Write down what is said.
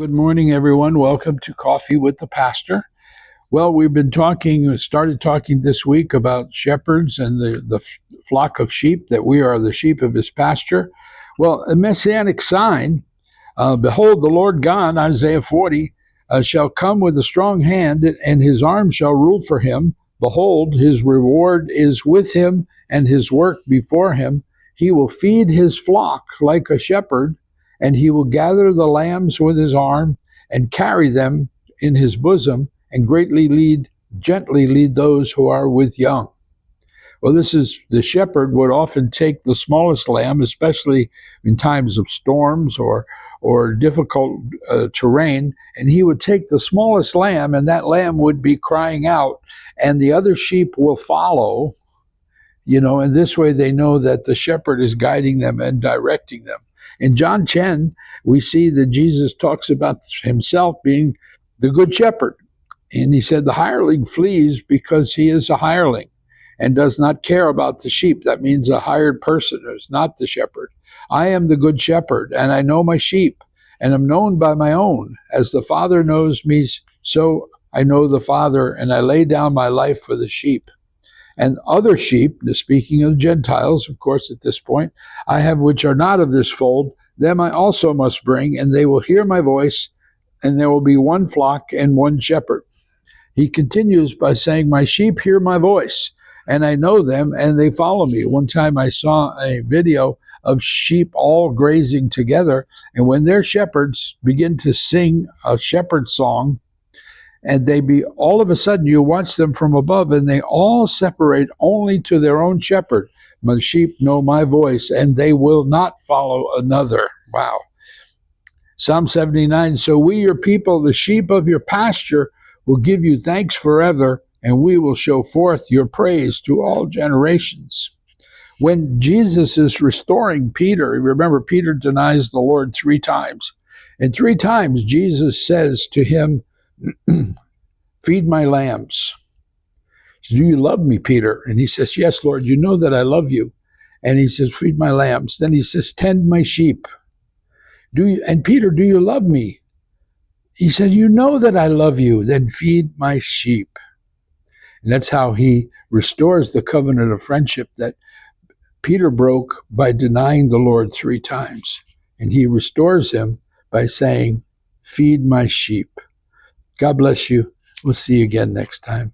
Good morning, everyone. Welcome to Coffee with the Pastor. Well, started talking this week about shepherds and the flock of sheep, that we are the sheep of his pasture. Well, a messianic sign, behold, the Lord God, Isaiah 40, shall come with a strong hand, and his arm shall rule for him. Behold, his reward is with him, and his work before him. He will feed his flock like a shepherd, and he will gather the lambs with his arm and carry them in his bosom, and gently lead those who are with young. Well, this is the shepherd would often take the smallest lamb, especially in times of storms or difficult terrain, and he would take the smallest lamb, and that lamb would be crying out, and the other sheep will follow. And this way they know that the shepherd is guiding them and directing them. In John 10, we see that Jesus talks about himself being the good shepherd. And he said, the hireling flees because he is a hireling and does not care about the sheep. That means a hired person is not the shepherd. I am the good shepherd, and I know my sheep, and am known by my own. As the Father knows me, so I know the Father, and I lay down my life for the sheep. And other sheep, speaking of Gentiles, of course, at this point, I have which are not of this fold, them I also must bring, and they will hear my voice, and there will be one flock and one shepherd. He continues by saying, my sheep hear my voice, and I know them, and they follow me. One time I saw a video of sheep all grazing together, and when their shepherds begin to sing a shepherd song, and all of a sudden you watch them from above, and they all separate only to their own shepherd. My sheep know my voice, and they will not follow another. Wow. Psalm 79, so we, your people, the sheep of your pasture, will give you thanks forever, and we will show forth your praise to all generations. When Jesus is restoring Peter, remember Peter denies the Lord 3 times. And 3 times Jesus says to him, feed my lambs. He says, do you love me, Peter? And he says, yes, Lord, you know that I love you. And he says, feed my lambs. Then he says, tend my sheep. And Peter, do you love me? He said, you know that I love you. Then feed my sheep. And that's how he restores the covenant of friendship that Peter broke by denying the Lord 3 times. And he restores him by saying, feed my sheep. God bless you. We'll see you again next time.